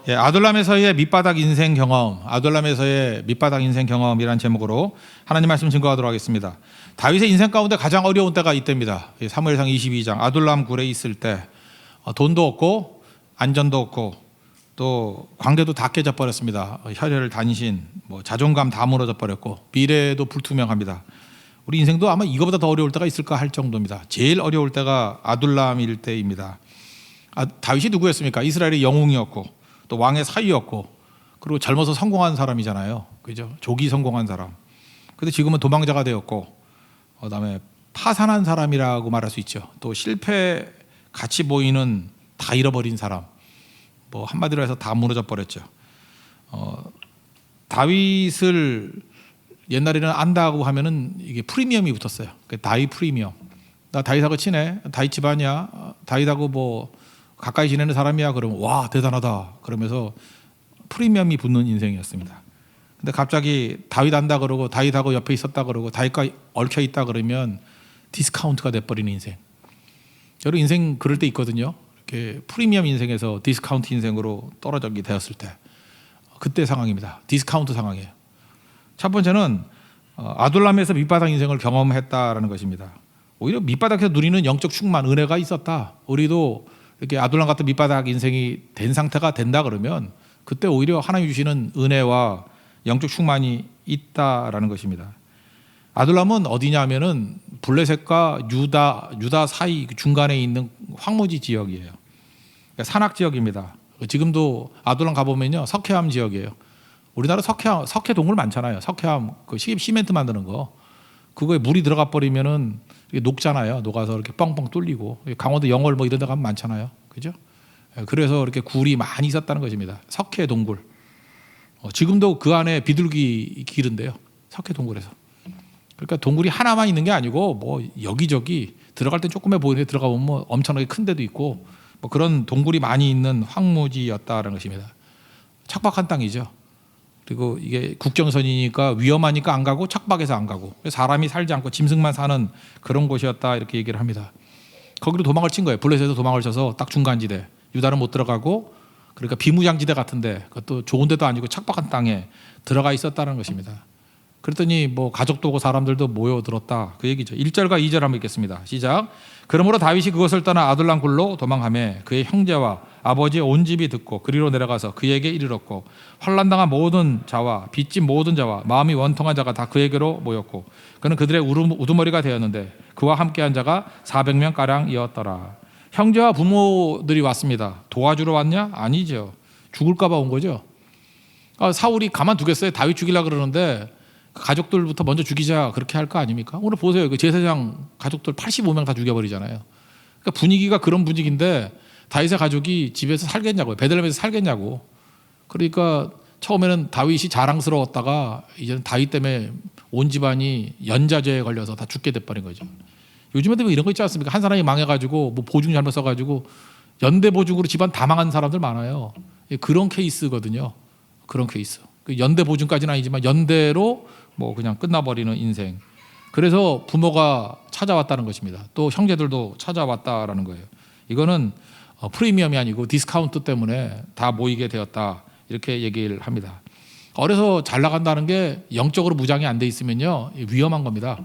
예, 아둘람에서의 밑바닥 인생 경험, 아둘람에서의 밑바닥 인생 경험이란 제목으로 하나님 말씀 증거하도록 하겠습니다. 다윗의 인생 가운데 가장 어려운 때가 이때입니다. 사무엘상 22장 아둘람 굴에 있을 때 돈도 없고 안전도 없고 또 관계도 다 깨져 버렸습니다. 혈혈 단신, 자존감 다 무너져 버렸고 미래도 불투명합니다. 우리 인생도 아마 이거보다 더 어려울 때가 있을까 할 정도입니다. 제일 어려울 때가 아둘람일 때입니다. 다윗이 누구였습니까? 이스라엘의 영웅이었고 또 왕의 사위였고 그리고 젊어서 성공한 사람이잖아요. 그죠? 조기 성공한 사람. 근데 지금은 도망자가 되었고 그다음에 파산한 사람이라고 말할 수 있죠. 또 실패 같이 보이는 다 잃어버린 사람. 한마디로 해서 다 무너져 버렸죠. 다윗을 옛날에는 안다고 하면은 이게 프리미엄이 붙었어요. 다윗 프리미엄. 나 다윗하고 친해. 다윗 집안이야. 다윗하고 가까이 지내는 사람이야. 그러면 와 대단하다. 그러면서 프리미엄이 붙는 인생이었습니다. 근데 갑자기 다윗 안다 그러고 다윗하고 옆에 있었다 그러고 다윗과 얽혀 있다 그러면 디스카운트가 돼버리는 인생. 여러분 인생 그럴 때 있거든요. 이렇게 프리미엄 인생에서 디스카운트 인생으로 떨어지게 되었을 때 그때 상황입니다. 디스카운트 상황이에요. 첫 번째는 아둘람에서 밑바닥 인생을 경험했다라는 것입니다. 오히려 밑바닥에서 누리는 영적 충만, 은혜가 있었다. 우리도 이렇게 아둘람 같은 밑바닥 인생이 된 상태가 된다 그러면 그때 오히려 하나님 주시는 은혜와 영적 충만이 있다라는 것입니다. 아둘람은 어디냐면은 블레셋과 유다 사이 중간에 있는 황무지 지역이에요. 그러니까 산악 지역입니다. 지금도 아둘람 가보면요 석회암 지역이에요. 우리나라 석회 동굴 많잖아요. 석회암 그 시멘트 만드는 거 그거에 물이 들어가 버리면은 녹잖아요. 녹아서 이렇게 뻥뻥 뚫리고 강원도 영월 이런 데 가면 많잖아요. 그죠? 그래서 이렇게 굴이 많이 있었다는 것입니다. 석회 동굴. 지금도 그 안에 비둘기 기른데요. 석회 동굴에서. 그러니까 동굴이 하나만 있는 게 아니고 여기저기 들어갈 땐 조그매 보이는데 들어가 보면 엄청나게 큰 데도 있고 그런 동굴이 많이 있는 황무지였다는 것입니다. 척박한 땅이죠. 그리고 이게 국경선이니까 위험하니까 안 가고 척박해서 안 가고 사람이 살지 않고 짐승만 사는 그런 곳이었다 이렇게 얘기를 합니다. 거기로 도망을 친 거예요. 블레셋에서 도망을 쳐서 딱 중간지대. 유다는 못 들어가고 그러니까 비무장지대 같은데 그것도 좋은 데도 아니고 척박한 땅에 들어가 있었다는 것입니다. 그랬더니 가족도 오고 사람들도 모여들었다 그 얘기죠. 1절과 2절 한번 읽겠습니다. 시작. 그러므로 다윗이 그것을 떠나 아둘람 굴로 도망하며 그의 형제와 아버지의 온 집이 듣고 그리로 내려가서 그에게 이르렀고 환난당한 모든 자와 빚진 모든 자와 마음이 원통한 자가 다 그에게로 모였고 그는 그들의 우두머리가 되었는데 그와 함께한 자가 400명가량이었더라. 형제와 부모들이 왔습니다. 도와주러 왔냐? 아니죠. 죽을까 봐 온 거죠. 사울이 가만두겠어요? 다윗 죽이려고 그러는데 가족들부터 먼저 죽이자 그렇게 할 거 아닙니까? 오늘 보세요. 그 제사장 가족들 85명 다 죽여버리잖아요. 그러니까 분위기가 그런 분위기인데 다윗의 가족이 집에서 살겠냐고요. 베들레헴에서 살겠냐고. 그러니까 처음에는 다윗이 자랑스러웠다가 이제는 다윗 때문에 온 집안이 연좌죄에 걸려서 다 죽게 돼버린 거죠. 요즘에도 이런 거 있지 않습니까? 한 사람이 망해가지고 보증 잘못 써가지고 연대 보증으로 집안 다 망한 사람들 많아요. 그런 케이스거든요. 그런 케이스. 연대 보증까지는 아니지만 연대로 그냥 끝나버리는 인생. 그래서 부모가 찾아왔다는 것입니다. 또 형제들도 찾아왔다라는 거예요. 이거는 프리미엄이 아니고 디스카운트 때문에 다 모이게 되었다 이렇게 얘기를 합니다. 어려서 잘 나간다는 게 영적으로 무장이 안 돼 있으면요 위험한 겁니다.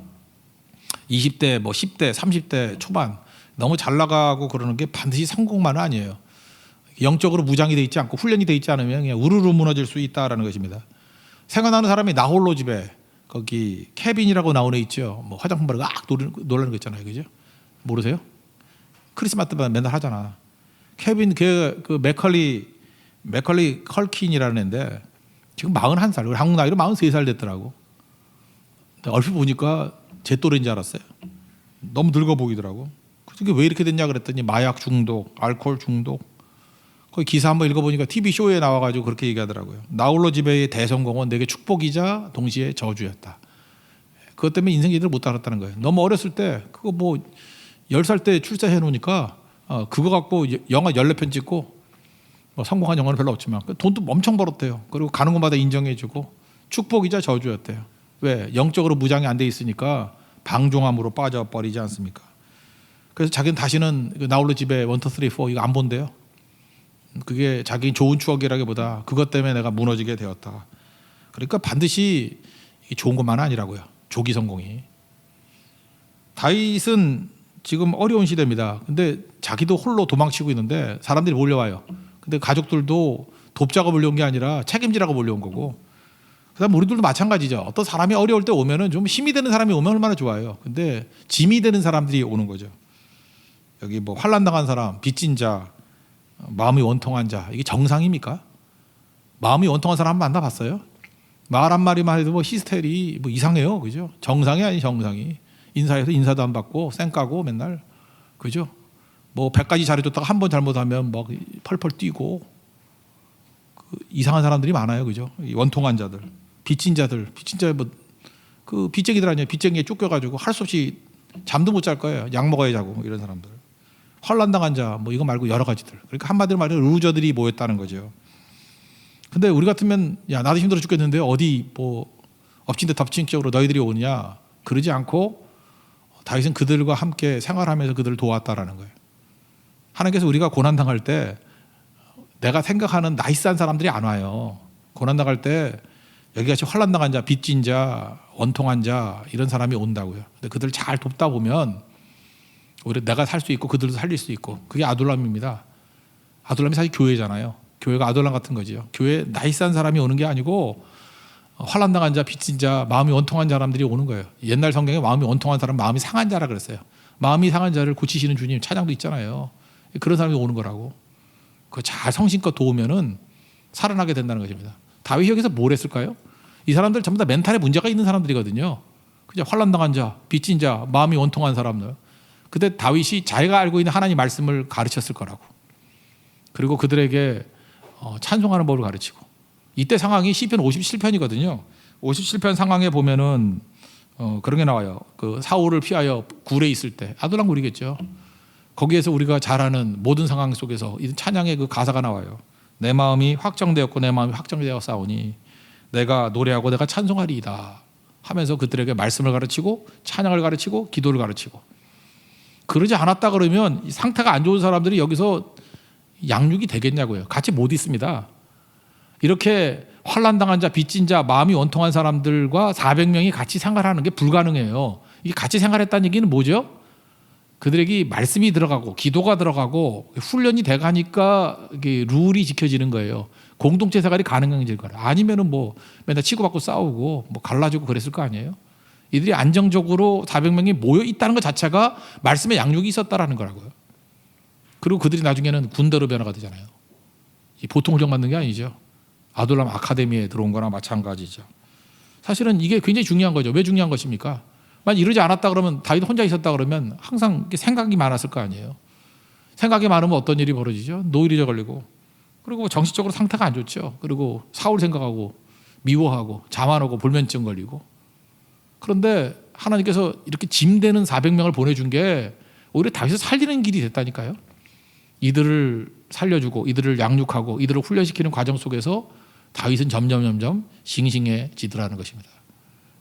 20대 10대 30대 초반 너무 잘 나가고 그러는 게 반드시 성공만은 아니에요. 영적으로 무장이 돼 있지 않고 훈련이 돼 있지 않으면 그냥 우르르 무너질 수 있다라는 것입니다. 생각나는 사람이 나홀로 집에 거기 케빈이라고 나온 애 있죠. 화장품 바르고 놀라는 거 있잖아요. 그죠? 모르세요? 크리스마스 때마다 맨날 하잖아. 케빈 그 맥컬리 컬킨이라는 애인데 지금 41살. 한국 나이로 43살 됐더라고. 얼핏 보니까 제 또래인 줄 알았어요. 너무 늙어 보이더라고. 그게 왜 이렇게 됐냐 그랬더니 마약 중독, 알코올 중독. 거기 기사 한번 읽어보니까 TV 쇼에 나와가지고 그렇게 얘기하더라고요. 나홀로 집에의 대성공은 내게 축복이자 동시에 저주였다. 그것 때문에 인생 제대로 못 살았다는 거예요. 너무 어렸을 때 그거 10살 때 출세해 놓으니까 그거 갖고 영화 14편 찍고 성공한 영화는 별로 없지만 돈도 엄청 벌었대요. 그리고 가는 곳마다 인정해주고 축복이자 저주였대요. 왜? 영적으로 무장이 안 돼 있으니까 방종함으로 빠져버리지 않습니까? 그래서 자기는 다시는 나홀로 집에 1, 2, 3, 4 이거 안 본대요. 그게 자기 좋은 추억이라기보다 그것 때문에 내가 무너지게 되었다. 그러니까 반드시 좋은 것만은 아니라고요. 조기 성공이. 다윗은 지금 어려운 시대입니다. 근데 자기도 홀로 도망치고 있는데 사람들이 몰려와요. 근데 가족들도 돕자고 몰려온 게 아니라 책임지라고 몰려온 거고, 그다음 우리들도 마찬가지죠. 어떤 사람이 어려울 때 오면은 좀 힘이 되는 사람이 오면 얼마나 좋아요. 근데 짐이 되는 사람들이 오는 거죠. 여기 뭐 환난 당한 사람, 빚진 자, 마음이 원통한 자, 이게 정상입니까? 마음이 원통한 사람 한번 만나봤어요? 말 한마디만 해도 뭐 히스테리 뭐 이상해요, 그죠? 정상이 아니 정상이. 인사해서 인사도 안 받고 쌩 까고 맨날, 그죠? 뭐 100가지 잘해줬다가 한 번 잘못하면 막 펄펄 뛰고, 그 이상한 사람들이 많아요, 그죠? 원통한 자들, 빚진 자들, 빚진 자 뭐 그 빚쟁이들 아니에요. 빚쟁이에 쫓겨가지고 할 수 없이 잠도 못 잘 거예요. 약 먹어야 자고 이런 사람들. 환난 당한 자, 뭐 이거 말고 여러 가지들. 그러니까 한마디로 말하면 루저들이 모였다는 거죠. 근데 우리 같으면 야 나도 힘들어 죽겠는데 어디 뭐 엎친 데 덮친 격으로 너희들이 오느냐, 그러지 않고 다윗은 그들과 함께 생활하면서 그들을 도왔다라는 거예요. 하나님께서 우리가 고난 당할 때 내가 생각하는 나이스한 사람들이 안 와요. 고난 당할 때 여기같이 환난 당한 자, 빚진 자, 원통한 자 이런 사람이 온다고요. 근데 그들을 잘 돕다 보면 오히려 내가 살 수 있고 그들도 살릴 수 있고, 그게 아둘람입니다. 아둘람이 사실 교회잖아요. 교회가 아둘람 같은 거죠. 교회 나이스한 사람이 오는 게 아니고 환난 당한 자, 빚진 자, 마음이 원통한 사람들이 오는 거예요. 옛날 성경에 마음이 원통한 사람, 마음이 상한 자라 그랬어요. 마음이 상한 자를 고치시는 주님 찬양도 있잖아요. 그런 사람이 오는 거라고. 그거 잘 성심껏 도우면은 살아나게 된다는 것입니다. 다윗이 여기서 뭘 했을까요? 이 사람들 전부 다 멘탈에 문제가 있는 사람들이거든요. 그냥 환난 당한 자, 빚진 자, 마음이 원통한 사람들. 그때 다윗이 자기가 알고 있는 하나님 말씀을 가르쳤을 거라고. 그리고 그들에게 찬송하는 법을 가르치고. 이때 상황이 시편 57편이거든요. 57편 상황에 보면은 그런 게 나와요. 그 사울을 피하여 굴에 있을 때, 아둘람 굴이겠죠. 거기에서 우리가 잘 아는 모든 상황 속에서 이 찬양의 그 가사가 나와요. 내 마음이 확정되었고 내 마음이 확정되어 싸우니 내가 노래하고 내가 찬송하리이다 하면서 그들에게 말씀을 가르치고 찬양을 가르치고 기도를 가르치고. 그러지 않았다 그러면 상태가 안 좋은 사람들이 여기서 양육이 되겠냐고요. 같이 못 있습니다. 이렇게 환난 당한 자, 빚진 자, 마음이 원통한 사람들과 400명이 같이 생활하는 게 불가능해요. 이게 같이 생활했다는 얘기는 뭐죠? 그들에게 말씀이 들어가고 기도가 들어가고 훈련이 돼가니까 이게 룰이 지켜지는 거예요. 공동체 생활이 가능해질 거라. 아니면은 뭐 맨날 치고받고 싸우고 뭐 갈라지고 그랬을 거 아니에요. 이들이 안정적으로 400명이 모여 있다는 것 자체가 말씀의 양육이 있었다라는 거라고요. 그리고 그들이 나중에는 군대로 변화가 되잖아요. 보통 훈련 받는 게 아니죠. 아둘람 아카데미에 들어온 거나 마찬가지죠. 사실은 이게 굉장히 중요한 거죠. 왜 중요한 것입니까? 만약 이러지 않았다 그러면, 다윗 혼자 있었다 그러면 항상 생각이 많았을 거 아니에요. 생각이 많으면 어떤 일이 벌어지죠? 노이로제 걸리고, 그리고 정신적으로 상태가 안 좋죠. 그리고 사울 생각하고 미워하고 자만하고 불면증 걸리고. 그런데 하나님께서 이렇게 짐되는 400명을 보내준 게 오히려 다윗을 살리는 길이 됐다니까요. 이들을 살려주고 이들을 양육하고 이들을 훈련시키는 과정 속에서 다윗은 점점 싱싱해지더라는 것입니다.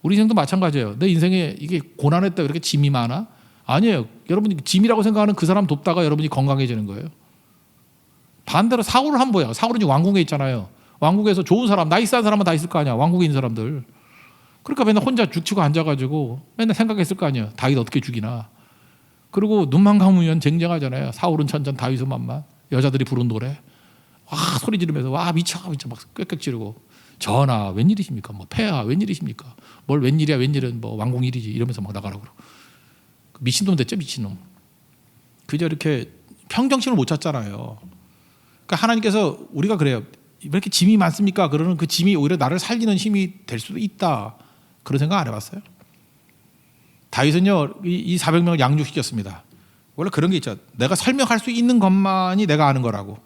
우리 인생도 마찬가지예요. 내 인생에 이게 고난했다 이렇게 짐이 많아? 아니에요. 여러분이 짐이라고 생각하는 그 사람 돕다가 여러분이 건강해지는 거예요. 반대로 사울을 한번 보여. 사울은 지금 왕궁에 있잖아요. 왕국에서 좋은 사람, 나이스한 사람은 다 있을 거 아니야. 왕국에 있는 사람들. 그러니까 맨날 혼자 죽치고 앉아가지고 맨날 생각했을 거 아니에요. 다윗 어떻게 죽이나. 그리고 눈만 감으면 쟁쟁하잖아요. 사울은 천천, 다윗은 만만. 여자들이 부른 노래. 와, 소리 지르면서 와 미쳐 막 꽥꽥 지르고. 전하 웬일이십니까? 뭐 폐하 웬일이십니까? 뭘 웬일이야, 웬일은 뭐 왕궁 일이지 이러면서 막 나가라고 그러고. 미친놈 됐죠, 미친놈. 그저 이렇게 평정심을 못 찾잖아요. 그러니까 하나님께서 우리가 그래요. 왜 이렇게 짐이 많습니까? 그러는 그 짐이 오히려 나를 살리는 힘이 될 수도 있다. 그런 생각 안 해봤어요? 다윗은요, 이 400명을 양육시켰습니다. 원래 그런 게 있죠. 내가 설명할 수 있는 것만이 내가 아는 거라고.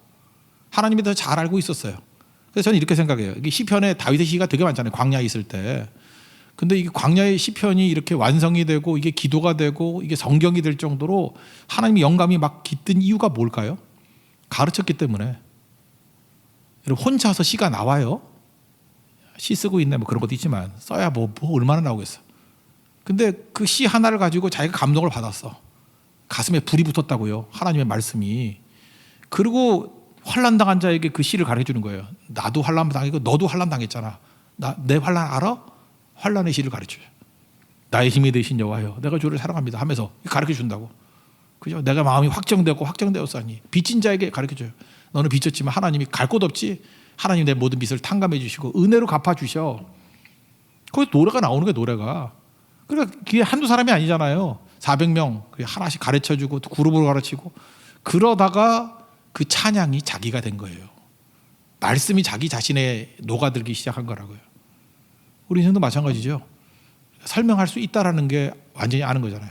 하나님이 더 잘 알고 있었어요. 그래서 저는 이렇게 생각해요. 이게 시편에 다윗의 시가 되게 많잖아요. 광야에 있을 때. 근데 이게 광야의 시편이 이렇게 완성이 되고 이게 기도가 되고 이게 성경이 될 정도로 하나님의 영감이 막 깃든 이유가 뭘까요? 가르쳤기 때문에. 여러분 혼자서 시가 나와요? 시 쓰고 있네 뭐 그런 것도 있지만 써야 뭐 얼마나 나오겠어. 근데 그 시 하나를 가지고 자기가 감동을 받았어. 가슴에 불이 붙었다고요. 하나님의 말씀이. 그리고 환난 당한 자에게 그 시를 가르쳐 주는 거예요. 나도 환난 당했고 너도 환난 당했잖아. 내 환난 알아? 환난의 시를 가르쳐요. 나의 힘이 되신 여호와여, 내가 주를 사랑합니다 하면서 가르쳐 준다고. 그죠? 내가 마음이 확정되었사니 빚진 자에게 가르쳐 줘요. 너는 빚졌지만 하나님이 갈 곳 없지. 하나님 내 모든 빚을 탕감해 주시고 은혜로 갚아 주셔. 거기 노래가 나오는 게 노래가. 그러니까 그게 한두 사람이 아니잖아요. 400명 하나씩 가르쳐 주고 또 그룹으로 가르치고 그러다가 그 찬양이 자기가 된 거예요. 말씀이 자기 자신에 녹아들기 시작한 거라고요. 우리 인생도 마찬가지죠. 설명할 수 있다라는 게 완전히 아는 거잖아요.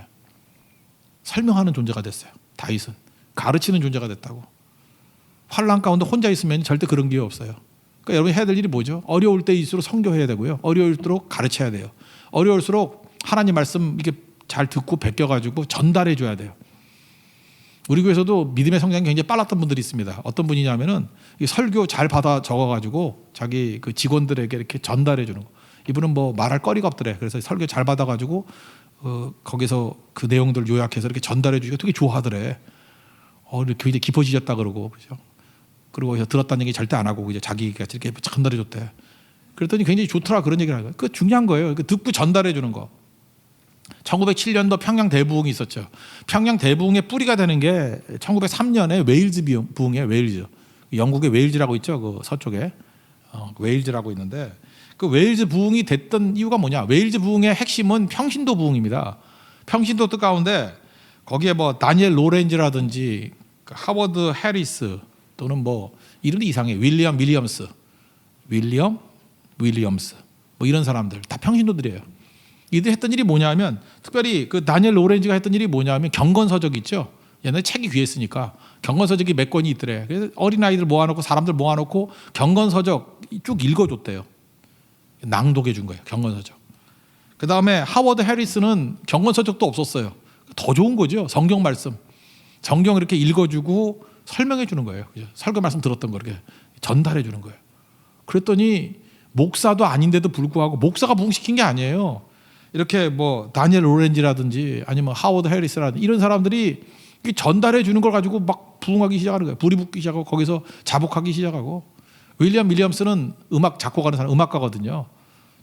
설명하는 존재가 됐어요. 다윗은 가르치는 존재가 됐다고. 환난 가운데 혼자 있으면 절대 그런 기회 없어요. 그러니까 여러분이 해야 될 일이 뭐죠? 어려울 때일수록 선교해야 되고요. 어려울수록 가르쳐야 돼요. 어려울수록 하나님 말씀 이게 잘 듣고 베껴가지고 전달해 줘야 돼요. 우리 교회에서도 믿음의 성장이 굉장히 빨랐던 분들이 있습니다. 어떤 분이냐면은 설교 잘 받아 적어가지고 자기 그 직원들에게 이렇게 전달해 주는 거. 이분은 뭐 말할 거리가 없더래. 그래서 설교 잘 받아가지고 거기서 그 내용들 요약해서 이렇게 전달해 주기가 되게 좋아하더래. 이렇게 이제 깊어지셨다 그러고, 그죠? 그리고 들었다는 얘기 절대 안 하고 이제 자기가 이렇게 전달해 줬대. 그랬더니 굉장히 좋더라 그런 얘기를 하고. 그 중요한 거예요. 듣고 전달해 주는 거. 1907년도 평양 대부흥이 있었죠. 평양 대부흥의 뿌리가 되는 게 1903년에 웨일즈 부흥이에요. 웨일즈. 영국의 웨일즈라고 있죠. 그 서쪽에 웨일즈라고 있는데 그 웨일즈 부흥이 됐던 이유가 뭐냐? 웨일즈 부흥의 핵심은 평신도 부흥입니다. 평신도 뜻 가운데 거기에 뭐 다니엘 로렌즈라든지 하워드 해리스 또는 뭐 이름도 이상해. 윌리엄 윌리엄스 뭐 이런 사람들 다 평신도들이에요. 이들 했던 일이 뭐냐면 특별히 그 다니엘 로렌즈가 했던 일이 뭐냐면 경건서적 있죠. 옛날에 책이 귀했으니까 경건서적이 몇 권이 있더래. 그래서 어린아이들 모아놓고 사람들 모아놓고 경건서적 쭉 읽어줬대요. 낭독해 준 거예요. 경건서적. 그 다음에 하워드 해리스는 경건서적도 없었어요. 더 좋은 거죠. 성경 말씀. 성경 이렇게 읽어주고 설명해 주는 거예요. 설교 말씀 들었던 거 이렇게 전달해 주는 거예요. 그랬더니 목사도 아닌데도 불구하고 목사가 부흥시킨 게 아니에요. 이렇게 뭐 다니엘 로렌지라든지 아니면 하워드 해리스라든지 이런 사람들이 전달해 주는 걸 가지고 막 부흥하기 시작하는 거예요. 불이 붙기 시작하고 거기서 자복하기 시작하고. 윌리엄스는 음악 작곡하는 사람, 음악가거든요.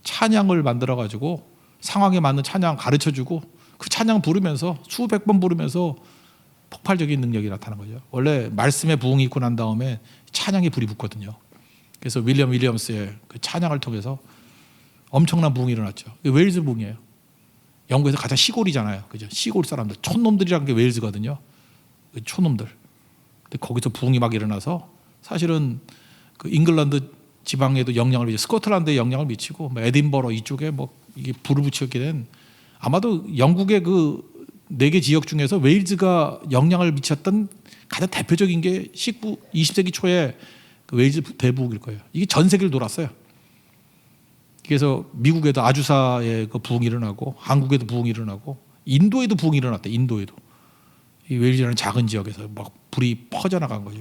찬양을 만들어 가지고 상황에 맞는 찬양 가르쳐 주고 그 찬양 부르면서 수백 번 부르면서 폭발적인 능력이 나타나는 거죠. 원래 말씀의 부흥이 있고 난 다음에 찬양에 불이 붙거든요. 그래서 윌리엄스의 그 찬양을 통해서 엄청난 부흥이 일어났죠. 웨일즈 부흥이에요. 영국에서 가장 시골이잖아요. 그죠? 시골 사람들, 촌놈들이라는 게 웨일즈거든요. 촌놈들. 근데 거기서 부흥이 막 일어나서 사실은 그 잉글랜드 지방에도 영향을 미치고 스코틀랜드에 영향을 미치고 뭐 에딘버러 이쪽에 뭐 이게 불을 붙이게 된 아마도 영국의 그 4개 지역 중에서 웨일즈가 영향을 미쳤던 가장 대표적인 게 20세기 초에 그 웨일즈 대부흥일 거예요. 이게 전 세계를 돌았어요. 그래서 미국에도 아주사의 그 부흥이 일어나고 한국에도 부흥이 일어나고 인도에도 부흥이 일어났대. 인도에도 이 웨일즈라는 작은 지역에서 막 불이 퍼져나간 거죠.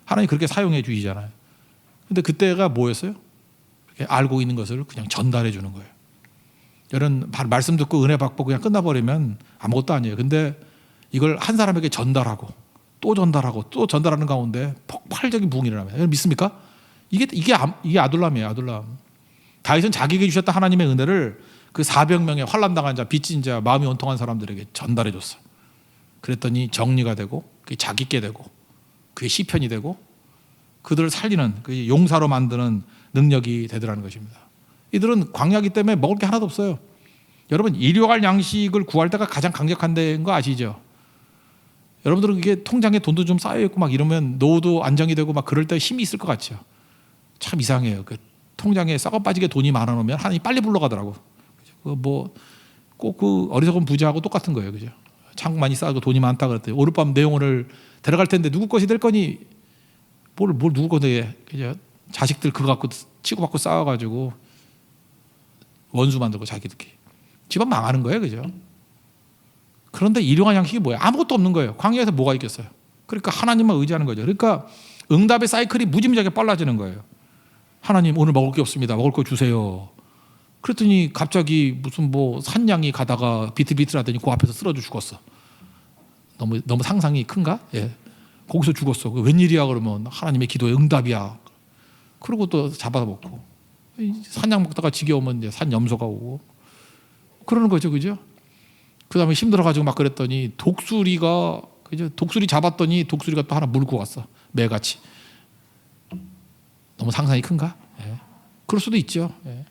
하나님 그렇게 사용해 주시잖아요. 근데 그때가 뭐였어요? 이렇게 알고 있는 것을 그냥 전달해 주는 거예요. 이런 말씀 듣고 은혜 받고 그냥 끝나버리면 아무것도 아니에요. 근데 이걸 한 사람에게 전달하고 또 전달하고 또 전달하는 가운데 폭발적인 부흥이 일어납니다. 믿습니까? 이게 아둘람이에요. 아둘람. 다윗은 자기에게 주셨다 하나님의 은혜를 그 400명의 환난당한 자, 빚진 자, 마음이 온통한 사람들에게 전달해 줬어. 그랬더니 정리가 되고 그게 자기께 되고 그게 시편이 되고 그들을 살리는 그 용사로 만드는 능력이 되더라는 것입니다. 이들은 광야기 때문에 먹을 게 하나도 없어요. 여러분 일용할 양식을 구할 때가 가장 강력한 데인 거 아시죠? 여러분들은 이게 통장에 돈도 좀 쌓여 있고 막 이러면 노후도 안정이 되고 막 그럴 때 힘이 있을 것 같죠. 참 이상해요. 그 통장에 썩어 빠지게 돈이 많아 놓으면 하나님 빨리 불러가더라고. 뭐 꼭 그 어리석은 부자하고 똑같은 거예요, 그죠? 창고 많이 쌓고 돈이 많다 그랬더니 오룻밤 내 영혼을 데려갈 텐데 누구 것이 될 거니? 뭘 누구 건데? 그죠? 자식들 그거 갖고 치고받고 싸워가지고 원수 만들고 자기들끼리 집안 망하는 거예요, 그죠? 그런데 일용할 양식이 뭐야? 아무것도 없는 거예요. 광야에서 뭐가 있겠어요? 그러니까 하나님만 의지하는 거죠. 그러니까 응답의 사이클이 무지무지하게 빨라지는 거예요. 하나님 오늘 먹을 게 없습니다. 먹을 거 주세요. 그랬더니 갑자기 무슨 뭐 산양이 가다가 비틀비틀하더니 그 앞에서 쓰러져 죽었어. 너무 상상이 큰가? 예. 거기서 죽었어. 웬일이야 그러면 하나님의 기도의 응답이야. 그러고 또 잡아서 먹고 산약 먹다가 지겨우면 이제 산 염소가 오고 그러는 거죠, 그죠? 그 다음에 힘들어가지고 막 그랬더니 독수리가 그죠? 독수리 잡았더니 독수리가 또 하나 물고 왔어. 매같이. 너무 상상이 큰가? 예. 그럴 수도 있죠. 예.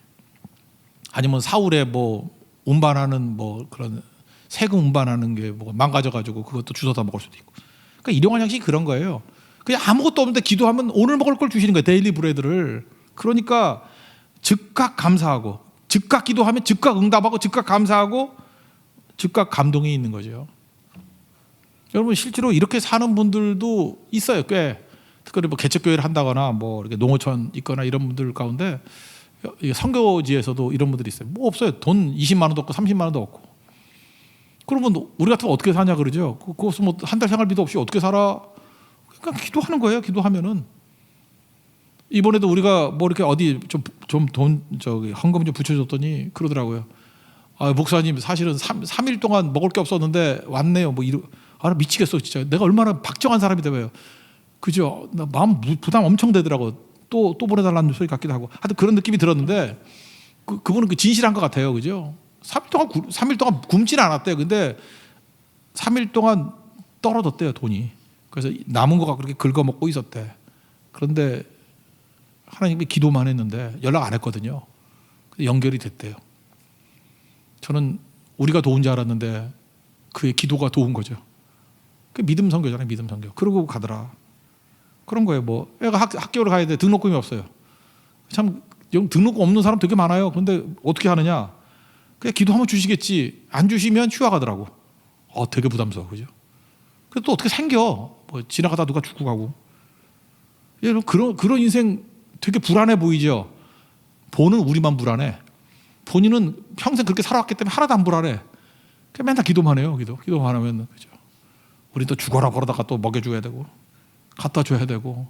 아니면 사울의 뭐 운반하는 뭐 그런 세금 운반하는 게 뭐 망가져가지고 그것도 주워다 먹을 수도 있고. 그러니까 일용할 양식이 그런 거예요. 그냥 아무것도 없는데 기도하면 오늘 먹을 걸 주시는 거예요. 데일리 브레드를. 그러니까 즉각 감사하고 즉각 기도하면 즉각 응답하고 즉각 감사하고 즉각 감동이 있는 거죠. 여러분 실제로 이렇게 사는 분들도 있어요. 꽤 특별히 뭐 개척교회를 한다거나 뭐 이렇게 농어촌 있거나 이런 분들 가운데 선교지에서도 이런 분들이 있어요. 뭐 없어요. 돈 20만 원도 없고 30만 원도 없고. 그러면 우리 같은 거 어떻게 사냐 그러죠. 그것은 뭐 한 달 생활비도 없이 어떻게 살아? 그러니까 기도하는 거예요. 기도하면은. 이번에도 우리가 뭐 이렇게 어디 좀 돈 저기 헌금 좀 붙여줬더니 그러더라고요. 아, 목사님 사실은 3일 동안 먹을 게 없었는데 왔네요. 뭐 미치겠어 진짜. 내가 얼마나 박정한 사람이 되어요. 그죠? 나 마음 부담 엄청 되더라고. 또 보내달라는 소리 같기도 하고. 하여튼 그런 느낌이 들었는데 그분은 그 진실한 것 같아요. 그죠? 3일 동안 굶지는 않았대요. 근데 3일 동안 떨어졌대요, 돈이. 그래서 남은 거 갖고 그렇게 긁어먹고 있었대. 그런데 하나님께 기도만 했는데 연락 안 했거든요. 연결이 됐대요. 저는 우리가 도운 줄 알았는데 그의 기도가 도운 거죠. 그 믿음 선교잖아요. 믿음 선교. 그러고 가더라. 그런 거예요. 뭐 애가 학교를 가야 돼. 등록금이 없어요. 참 등록금 없는 사람 되게 많아요. 근데 어떻게 하느냐? 그냥 기도하면 주시겠지. 안 주시면 휴가 가더라고. 되게 부담스러워. 그죠? 그래도 또 어떻게 생겨? 뭐 지나가다 누가 죽고 가고. 여러분 그런 인생 되게 불안해 보이죠? 보는 우리만 불안해. 본인은 평생 그렇게 살아왔기 때문에 하나도 안 불안해. 그냥 맨날 기도만 해요. 기도만 하면 그죠? 우리 또 죽어라 그러다가 또 먹여줘야 되고 갖다 줘야 되고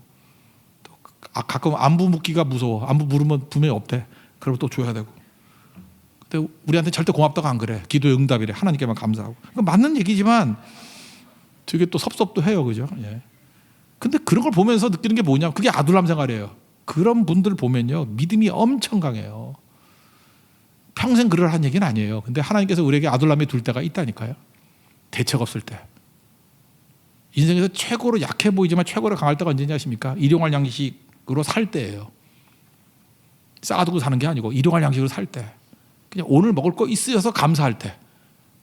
또 가끔 안부 묻기가 무서워. 안부 물으면 분명히 없대. 그러면 또 줘야 되고. 근데 우리한테 절대 고맙다고 안 그래. 기도의 응답이래. 하나님께만 감사하고. 맞는 얘기지만 되게 또 섭섭도 해요. 그죠? 예. 근데 그런 걸 보면서 느끼는 게 뭐냐? 그게 아둘람 생활이에요. 그런 분들 보면요. 믿음이 엄청 강해요. 평생 그러한 얘기는 아니에요. 근데 하나님께서 우리에게 아둘람이 둘 때가 있다니까요. 대책 없을 때. 인생에서 최고로 약해 보이지만 최고로 강할 때가 언제냐 아십니까? 일용할 양식으로 살 때예요. 쌓아두고 사는 게 아니고 일용할 양식으로 살 때. 그냥 오늘 먹을 거 있어서 감사할 때.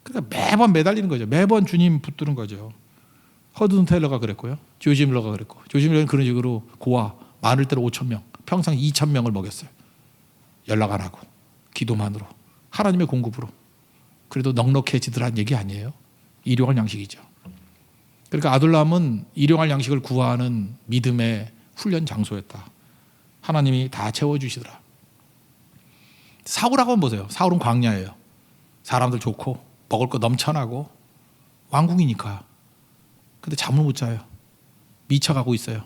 그러니까 매번 매달리는 거죠. 매번 주님 붙드는 거죠. 허든 테일러가 그랬고요. 조지 밀러가 그랬고. 조지 밀러는 그런 식으로 고아 많을 때로 5,000명, 평생 2,000명을 먹였어요. 연락 안 하고 기도만으로 하나님의 공급으로. 그래도 넉넉해지더란 얘기 아니에요. 일용할 양식이죠. 그러니까 아둘람은 일용할 양식을 구하는 믿음의 훈련 장소였다. 하나님이 다 채워주시더라. 사울하고 보세요. 사울은 광야예요. 사람들 좋고 먹을 거 넘쳐나고 왕궁이니까. 근데 잠을 못 자요. 미쳐가고 있어요.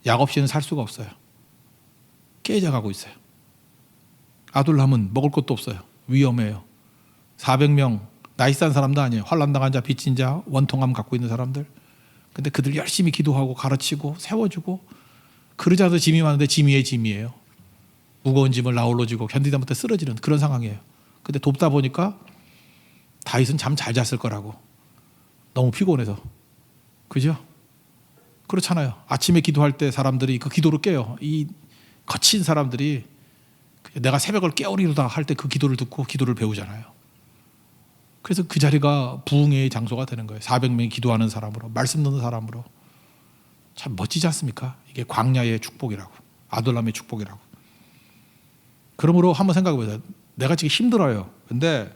약 없이는 살 수가 없어요. 깨져가고 있어요. 아둘람은 먹을 것도 없어요. 위험해요. 400명 나이스한 사람도 아니에요. 환난당한 자, 빚진 자, 원통함 갖고 있는 사람들. 근데 그들 열심히 기도하고 가르치고 세워주고 그러자도 짐이 많은데 짐 위에 짐이에요. 무거운 짐을 나홀로 지고 견디다 못해 쓰러지는 그런 상황이에요. 근데 돕다 보니까 다윗은 잠 잘 잤을 거라고. 너무 피곤해서. 그죠? 그렇잖아요. 아침에 기도할 때 사람들이 그 기도로 깨요. 이 거친 사람들이 내가 새벽을 깨우리로다 할 때 그 기도를 듣고 기도를 배우잖아요. 그래서 그 자리가 부흥의 장소가 되는 거예요. 400명이 기도하는 사람으로, 말씀 듣는 사람으로. 참 멋지지 않습니까? 이게 광야의 축복이라고. 아둘람의 축복이라고. 그러므로 한번 생각해 보세요. 내가 지금 힘들어요. 근데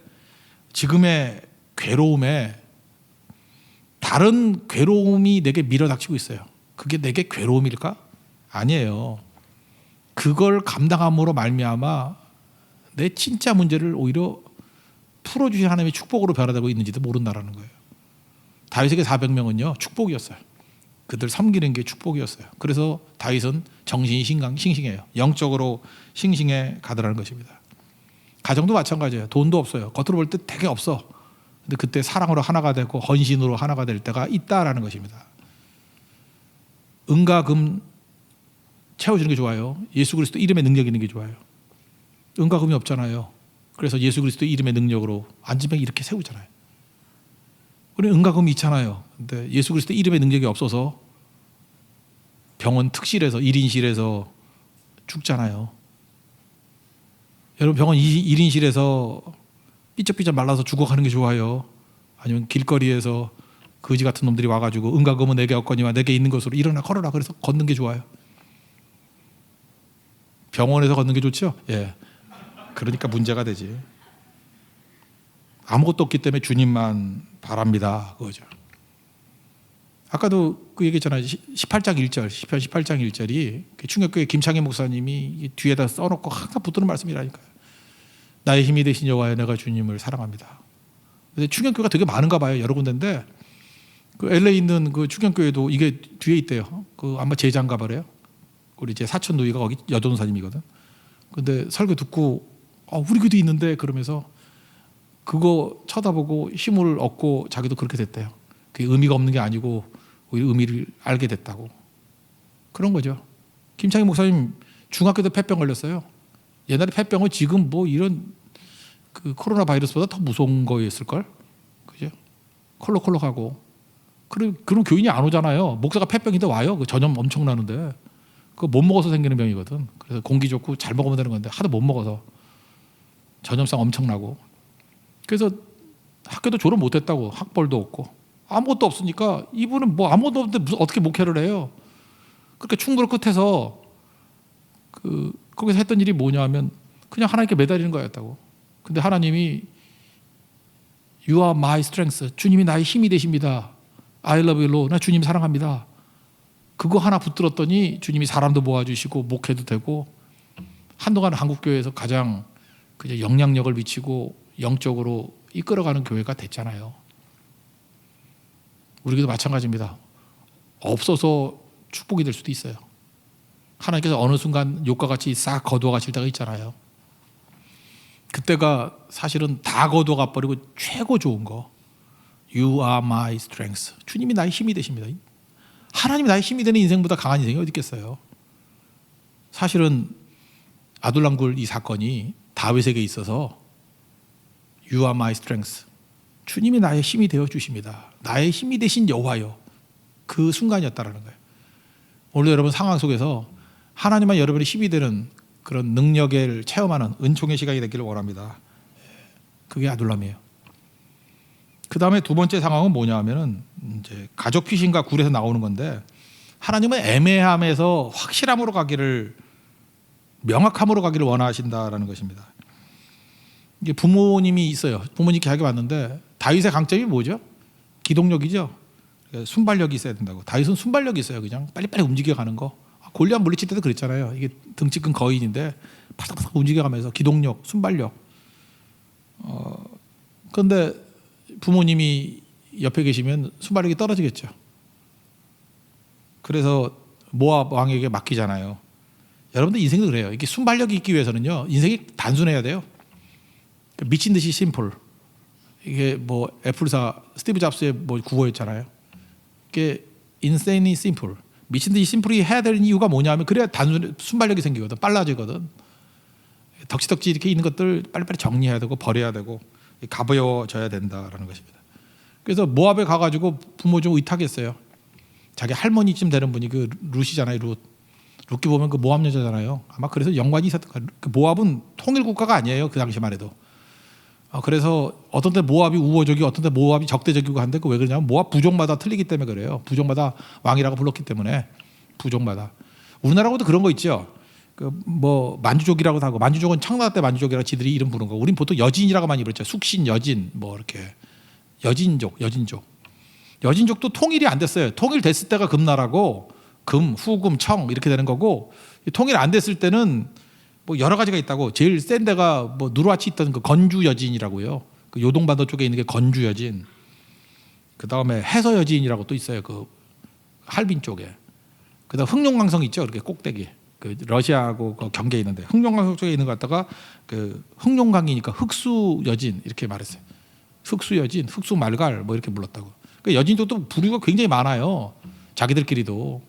지금의 괴로움에 다른 괴로움이 내게 밀어닥치고 있어요. 그게 내게 괴로움일까? 아니에요. 그걸 감당함으로 말미암아 내 진짜 문제를 오히려 풀어주신 하나님의 축복으로 변화되고 있는지도 모른다라는 거예요. 다윗에게 400명은요 축복이었어요. 그들 섬기는 게 축복이었어요. 그래서 다윗은 정신이 싱싱해요. 영적으로 싱싱해 가더라는 것입니다. 가정도 마찬가지예요. 돈도 없어요. 겉으로 볼 때 되게 없어. 근데 그때 사랑으로 하나가 되고 헌신으로 하나가 될 때가 있다라는 것입니다. 은과 금 채워주는 게 좋아요. 예수 그리스도 이름의 능력 있는 게 좋아요. 은과 금이 없잖아요. 그래서 예수 그리스도 이름의 능력으로 안진뱅이 이렇게 세우잖아요. 우리 은과 금이 있잖아요. 근데 예수 그리스도 이름의 능력이 없어서 병원 특실에서 1인실에서 죽잖아요. 여러분 병원 1인실에서 삐쩍삐쩍 말라서 죽어가는 게 좋아요? 아니면 길거리에서 거지 같은 놈들이 와가지고 은과 금은 내게 없거니와 내게 있는 것으로 일어나 걸어라 그래서 걷는 게 좋아요? 병원에서 걷는 게 좋죠? 예. 그러니까 문제가 되지. 아무것도 없기 때문에 주님만 바랍니다. 그거죠. 아까도 그 얘기했잖아요. 18장 1절, 시편 18장 1절이 충격교회 김창희 목사님이 뒤에다 써놓고 항상 붙드는 말씀이라니까요. 나의 힘이 되신 여호와여 내가 주님을 사랑합니다. 근데 충격교회가 되게 많은가 봐요. 여러 군데인데 그 LA에 있는 그 충격교회도 이게 뒤에 있대요. 그 아마 제자인가 봐요. 우리 제 사촌 누이가 거기 여전사님이거든. 근데 설교 듣고 우리 교도 있는데 그러면서 그거 쳐다보고 힘을 얻고 자기도 그렇게 됐대요. 그게 의미가 없는 게 아니고 오히려 의미를 알게 됐다고. 그런 거죠. 김창희 목사님 중학교 때 폐병 걸렸어요. 옛날에 폐병은 지금 뭐 이런 그 코로나 바이러스보다 더 무서운 거였을걸? 그죠? 콜록콜록하고. 그럼 교인이 안 오잖아요. 목사가 폐병인데 와요. 그 전염 엄청 나는데. 그거 못 먹어서 생기는 병이거든. 그래서 공기 좋고 잘 먹으면 되는 건데 하도 못 먹어서 전염성 엄청나고. 그래서 학교도 졸업 못했다고. 학벌도 없고 아무것도 없으니까 이분은 뭐 아무것도 없는데 무슨 어떻게 목회를 해요. 그렇게 충무로 끝에서 거기서 했던 일이 뭐냐 하면 그냥 하나님께 매달리는 거였다고. 근데 하나님이 You are my strength. 주님이 나의 힘이 되십니다. I love you Lord. 나 주님 사랑합니다. 그거 하나 붙들었더니 주님이 사람도 모아주시고 목회도 되고 한동안 한국교회에서 가장 그냥 영향력을 미치고 영적으로 이끌어가는 교회가 됐잖아요. 우리도 마찬가지입니다. 없어서 축복이 될 수도 있어요. 하나님께서 어느 순간 욕과 같이 싹 거두어 가실 때가 있잖아요. 그때가 사실은 다 거두어 버리고 최고 좋은 거 You are my strength. 주님이 나의 힘이 되십니다. 하나님이 나의 힘이 되는 인생보다 강한 인생이 어디 있겠어요. 사실은 아둘람굴 이 사건이 다윗에게 있어서 You are my strength. 주님이 나의 힘이 되어 주십니다. 나의 힘이 되신 여호와여. 그 순간이었다라는 거예요. 오늘 여러분 상황 속에서 하나님만 여러분의 힘이 되는 그런 능력을 체험하는 은총의 시간이 되기를 원합니다. 그게 아둘람이에요. 그 다음에 두 번째 상황은 뭐냐 하면은 이제 가족 피신과 굴에서 나오는 건데 하나님은 애매함에서 확실함으로 가기를 명확함으로 가기를 원하신다라는 것입니다. 이게 부모님이 있어요. 부모님 계약이 왔는데 다윗의 강점이 뭐죠? 기동력이죠. 순발력이 있어야 된다고. 다윗은 순발력이 있어요. 그냥 빨리빨리 움직여가는 거. 골리앗 물리칠 때도 그랬잖아요. 이게 등치 큰 거인인데 바삭바삭 움직여가면서 기동력, 순발력. 그런데 부모님이 옆에 계시면 순발력이 떨어지겠죠. 그래서 모압 왕에게 맡기잖아요. 여러분들 인생도 그래요. 이게 순발력이 있기 위해서는요. 인생이 단순해야 돼요. 미친 듯이 심플. 이게 뭐 애플사 스티브 잡스의 뭐 구호였잖아요. 이게 insanely simple. 미친 듯이 심플이 해야 되는 이유가 뭐냐면 그래야 단순 순발력이 생기거든. 빨라지거든. 덕지덕지 이렇게 있는 것들 빨리빨리 정리해야 되고 버려야 되고 가벼워져야 된다라는 것입니다. 그래서 모압에 가가지고 부모 좀 의탁했어요. 자기 할머니쯤 되는 분이 그 룻이잖아요. 룻기 보면 그 모압 여자잖아요. 아마 그래서 연관이 있었던 거예요. 그 모압은 통일 국가가 아니에요. 그 당시만 해도. 그래서 어떤 때 모압이 우호적이고 어떤 때 모압이 적대적이고 한데 그 왜 그러냐면 모압 부족마다 틀리기 때문에 그래요. 부족마다 왕이라고 불렀기 때문에 부족마다. 우리나라하고도 그런 거 있죠. 그 뭐 만주족이라고도 하고 만주족은 청나라 때 만주족이라고 지들이 이름 부른 거. 우린 보통 여진이라고 많이 부르죠. 숙신, 여진 뭐 이렇게 여진족도 통일이 안 됐어요. 통일됐을 때가 금나라고 금, 후금, 청 이렇게 되는 거고 통일 안 됐을 때는 뭐 여러 가지가 있다고. 제일 센 데가 뭐 누르하치 있던 그 건주 여진이라고요. 그 요동반도 쪽에 있는 게 건주 여진. 그 다음에 해서 여진이라고 또 있어요. 그 할빈 쪽에. 그다음 흑룡강성 있죠. 이렇게 꼭대기. 그 러시아하고 그 경계에 있는데 흑룡강성 쪽에 있는 것 같다가 그 흑룡강이니까 흑수 여진 이렇게 말했어요. 흑수 여진, 흑수 말갈 뭐 이렇게 불렀다고. 그 여진족도 부류가 굉장히 많아요. 자기들끼리도.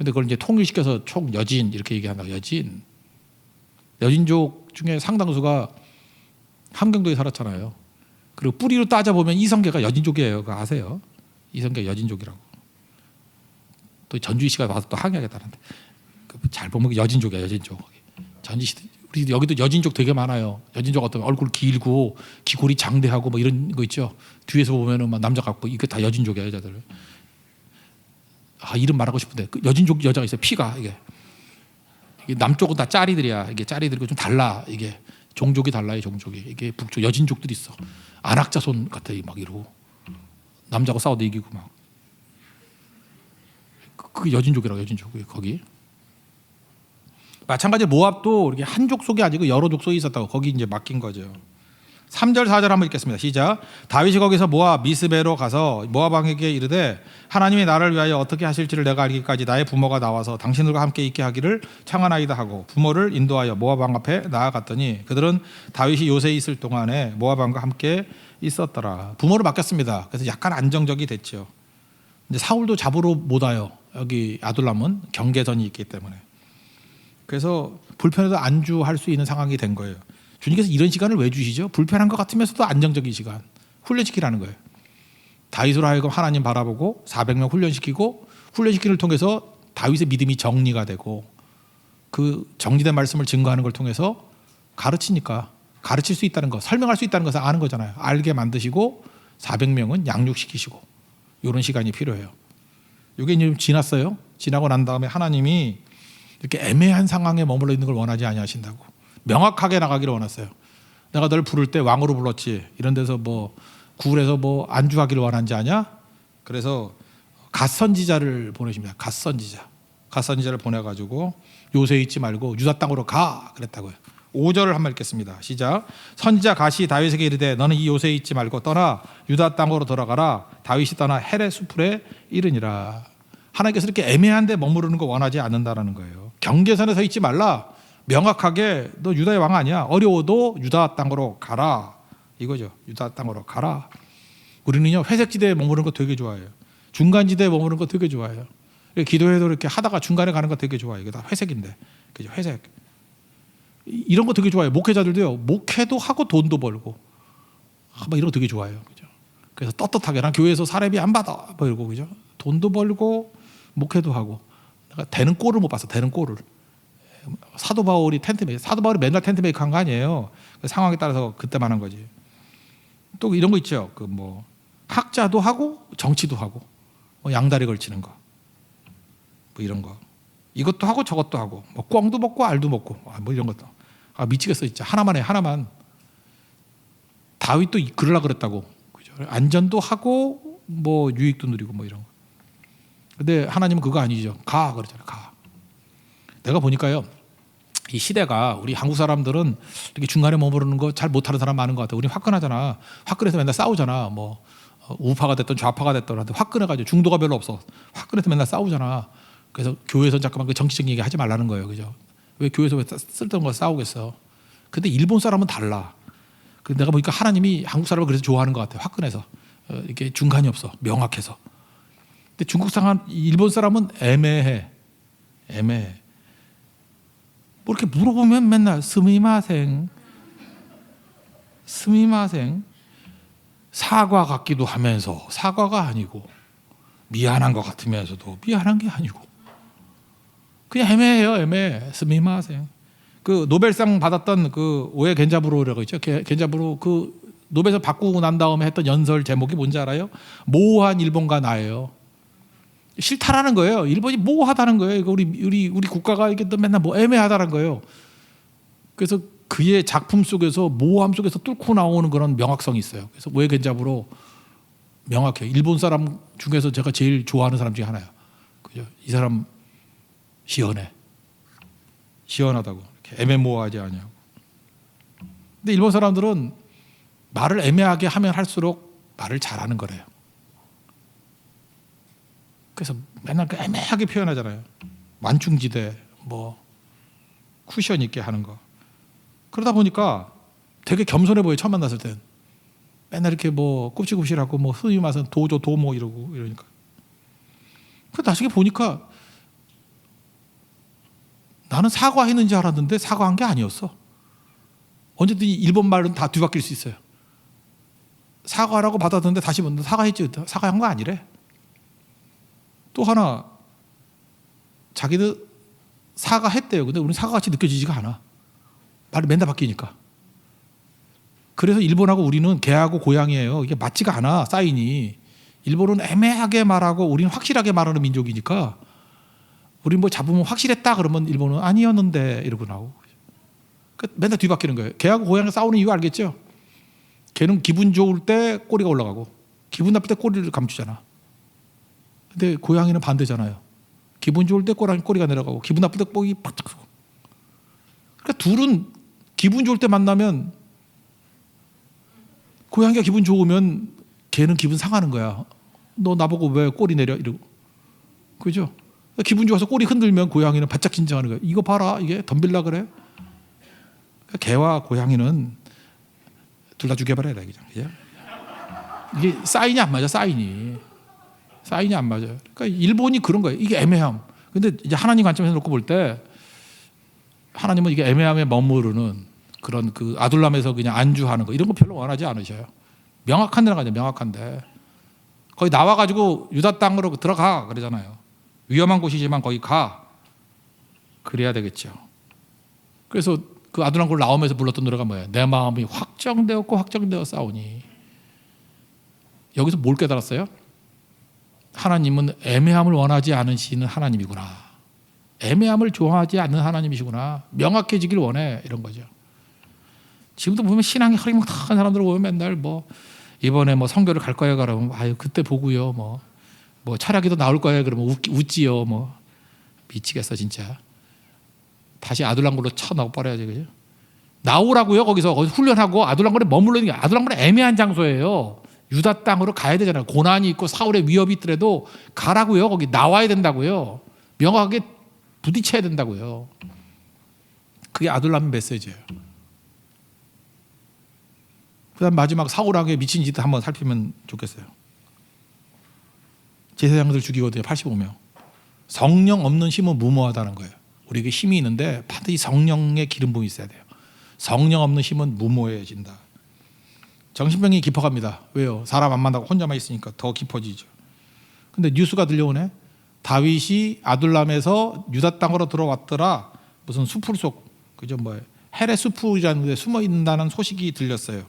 근데 그걸 이제 통일시켜서 총여진 이렇게 얘기한다. 여진. 여진족 중에 상당수가 함경도에 살았잖아요. 그리고 뿌리로 따져보면 이성계가 여진족이에요. 그거 아세요? 이성계 여진족이라고. 또 전주희 씨가 와서 또 항의하겠다는데 잘 보면 여진족이야. 여진족. 전주시 우리 여기도 여진족 되게 많아요. 여진족 어떤 얼굴 길고 귀골이 장대하고 뭐 이런 거 있죠. 뒤에서 보면은 막 남자 같고 이게 다 여진족이야. 여자들. 아 이름 말하고 싶은데 그 여진족 여자가 있어요. 피가 이게 남쪽은 다 짜리들이야. 이게 짜리들이고 좀 달라. 이게 종족이 달라요. 종족이 이게 북쪽 여진족들이 있어. 안악자손 같아 막 이러고 남자하고 싸워도 이기고 막. 그 여진족이라고 여진족 거기. 마찬가지로 모압도 이렇게 한 족속이 아니고 여러 족속이 있었다고 거기 이제 맡긴 거죠. 3절 4절 한번 읽겠습니다. 시작. 다윗이 거기서 모압 미스베로 가서 모압 왕에게 이르되 하나님이 나를 위하여 어떻게 하실지를 내가 알기까지 나의 부모가 나와서 당신들과 함께 있게 하기를 청하나이다 하고 부모를 인도하여 모압 왕 앞에 나아갔더니 그들은 다윗이 요새에 있을 동안에 모압 왕과 함께 있었더라. 부모를 맡겼습니다. 그래서 약간 안정적이 됐죠. 근데 사울도 잡으러 못 와요. 여기 아둘람은 경계선이 있기 때문에. 그래서 불편해도 안주할 수 있는 상황이 된 거예요. 주님께서 이런 시간을 왜 주시죠? 불편한 것 같으면서도 안정적인 시간. 훈련시키라는 거예요. 다윗으로 하여금 하나님 바라보고 400명 훈련시키고 훈련시키를 통해서 다윗의 믿음이 정리가 되고 그 정리된 말씀을 증거하는 걸 통해서 가르치니까 가르칠 수 있다는 거, 설명할 수 있다는 것을 아는 거잖아요. 알게 만드시고 400명은 양육시키시고 이런 시간이 필요해요. 이게 이제 좀 지났어요. 지나고 난 다음에 하나님이 이렇게 애매한 상황에 머물러 있는 걸 원하지 아니하신다고. 명확하게 나가기를 원했어요. 내가 널 부를 때 왕으로 불렀지. 이런 데서 뭐 구울에서 뭐 안주하기를 원한지 아냐? 그래서 갓선지자를 보내십니다. 갓선지자를 보내가지고 요새에 있지 말고 유다 땅으로 가 그랬다고요. 5절을 한번 읽겠습니다. 시작. 선지자 갓이 다윗에게 이르되 너는 이 요새에 있지 말고 떠나 유다 땅으로 돌아가라. 다윗이 떠나 헤레 수풀에 이르니라. 하나님께서 이렇게 애매한 데 머무르는 거 원하지 않는다라는 거예요. 경계선에 서 있지 말라. 명확하게 너 유다의 왕 아니야. 어려워도 유다 땅으로 가라. 이거죠. 유다 땅으로 가라. 우리는요 회색지대에 머무르는 거 되게 좋아해요. 중간지대에 머무르는 거 되게 좋아해요. 기도회도 이렇게 하다가 중간에 가는 거 되게 좋아해요. 이게 다 회색인데. 그죠? 회색. 이런 거 되게 좋아해요. 목회자들도요. 목회도 하고 돈도 벌고. 막 이런 거 되게 좋아해요. 그죠? 그래서 떳떳하게 난 교회에서 사례비 안 받아. 뭐 이러고 그죠? 돈도 벌고 목회도 하고. 내가 되는 꼴을 못 봤어. 되는 꼴을. 사도 바울이 사도 바울이 맨날 텐트 메이커 한 거 아니에요. 그 상황에 따라서 그때만 한 거지. 또 이런 거 있죠. 그 뭐 학자도 하고 정치도 하고 뭐 양다리 걸치는 거, 뭐 이런 거. 이것도 하고 저것도 하고 뭐 꿩도 먹고 알도 먹고 뭐 이런 것도. 아 미치겠어 진짜. 하나만 해 하나만. 다윗도 그러려 그랬다고. 그죠? 안전도 하고 뭐 유익도 누리고 뭐 이런 거. 근데 하나님은 그거 아니죠. 가 그러잖아요. 가. 내가 보니까요, 이 시대가 우리 한국 사람들은 이렇게 중간에 머무르는 거 잘 못하는 사람 많은 것 같아요. 우리 화끈하잖아. 화끈해서 맨날 싸우잖아. 뭐 우파가 됐든 좌파가 됐든 화끈해가지고 중도가 별로 없어. 화끈해서 맨날 싸우잖아. 그래서 교회에서 자꾸만 그 정치적인 얘기 하지 말라는 거예요. 그죠? 왜 교회에서 왜 쓸데없는 거 싸우겠어? 근데 일본 사람은 달라. 근데 내가 보니까 하나님이 한국 사람을 그래서 좋아하는 것 같아요. 화끈해서 이게 중간이 없어. 명확해서. 근데 중국 사람, 일본 사람은 애매해. 뭐 이렇게 물어보면 맨날 스미마생 사과 같기도 하면서 사과가 아니고 미안한 것 같으면서도 미안한 게 아니고 그냥 애매해요. 스미마생. 그 노벨상 받았던 그 오에 겐자부로라고 있죠. 겐자부로 그 노벨상 받고 난 다음에 했던 연설 제목이 뭔지 알아요? 모호한 일본과 나예요. 싫다라는 거예요. 일본이 모호하다는 거예요. 우리 국가가 이게 또 맨날 뭐 애매하다는 거예요. 그래서 그의 작품 속에서 모호함 속에서 뚫고 나오는 그런 명확성이 있어요. 그래서 오에 겐자부로 명확해요. 일본 사람 중에서 제가 제일 좋아하는 사람 중에 하나예요. 그죠? 이 사람 시원하다고 이렇게 애매모호하지 않냐고. 근데 일본 사람들은 말을 애매하게 하면 할수록 말을 잘하는 거래요. 그래서 맨날 그 애매하게 표현하잖아요. 완충지대, 뭐 쿠션 있게 하는 거. 그러다 보니까 되게 겸손해 보여요. 처음 만났을 땐. 맨날 이렇게 뭐 굽시굽시하고 뭐 흔히 말해서 도모 이러고 이러니까. 그 나중에 보니까 나는 사과했는 줄 알았는데 사과한 게 아니었어. 언제든지 일본 말은 다 뒤바뀔 수 있어요. 사과라고 받았는데 다시 묻는데 사과했지. 사과한 거 아니래. 또 하나, 자기들 사과했대요. 근데 우리는 사과같이 느껴지지가 않아. 말이 맨날 바뀌니까. 그래서 일본하고 우리는 개하고 고양이에요. 이게 맞지가 않아, 사인이. 일본은 애매하게 말하고 우리는 확실하게 말하는 민족이니까, 우리 뭐 잡으면 확실했다 그러면 일본은 아니었는데 이러고 나오고. 그러니까 맨날 뒤바뀌는 거예요. 개하고 고양이가 싸우는 이유 알겠죠? 개는 기분 좋을 때 꼬리가 올라가고 기분 나쁠 때 꼬리를 감추잖아. 근데 고양이는 반대잖아요. 기분 좋을 때 꼬리가 내려가고 기분 나쁠 때 꼬리 바짝 서고. 그러니까 둘은 기분 좋을 때 만나면, 고양이가 기분 좋으면 개는 기분 상하는 거야. 너 나보고 왜 꼬리 내려? 이러고. 그죠? 기분 좋아서 꼬리 흔들면 고양이는 바짝 긴장하는 거야. 이거 봐라, 이게 덤빌라 그래? 그러니까 개와 고양이는 둘 다 죽여버려야 돼, 그냥. 이게 사인이 안 맞아, 사인이 안 맞아요. 그러니까 일본이 그런 거예요. 이게 애매함. 근데 이제 하나님 관점에서 놓고 볼 때, 하나님은 이게 애매함에 머무르는 그런 그 아둘람에서 그냥 안주하는 거, 이런 거 별로 원하지 않으셔요. 명확한 데나 가죠, 명확한데. 거기 나와가지고 유다 땅으로 들어가 그러잖아요. 위험한 곳이지만 거기 가. 그래야 되겠죠. 그래서 그 아둘람 굴 나오면서 불렀던 노래가 뭐예요? 내 마음이 확정되어 싸우니. 여기서 뭘 깨달았어요? 하나님은 애매함을 원하지 않으시는 하나님이구나. 애매함을 좋아하지 않는 하나님이시구나. 명확해지길 원해. 이런 거죠. 지금도 보면 신앙이 흐리멍텅한 사람들 보면 맨날 뭐 이번에 뭐 선교를 갈 거예요 그러면 아유 그때 보고요. 뭐 철학이도 나올 거예요 그러면 웃지요. 뭐 미치겠어 진짜. 다시 아둘람굴로 쳐넣어 버려야지, 그죠? 나오라고요. 거기서 훈련하고 아둘람굴에 머물러는 게, 아둘람굴은 애매한 장소예요. 유다 땅으로 가야 되잖아요. 고난이 있고 사울의 위협이 있더라도 가라고요. 거기 나와야 된다고요. 명확하게 부딪혀야 된다고요. 그게 아둘람 메시지예요. 그다음 마지막 사울왕의 미친 짓 한번 살피면 좋겠어요. 제사장들 죽이거든요. 85명. 성령 없는 힘은 무모하다는 거예요. 우리에게 힘이 있는데 반드시 성령의 기름 부음이 있어야 돼요. 성령 없는 힘은 무모해진다. 정신병이 깊어갑니다. 왜요? 사람 안 만나고 혼자만 있으니까 더 깊어지죠. 근데 뉴스가 들려오네. 다윗이 아둘람에서 유다 땅으로 들어왔더라. 무슨 숲을 속, 그죠? 헬의 숲이라는 데 숨어 있다는 소식이 들렸어요.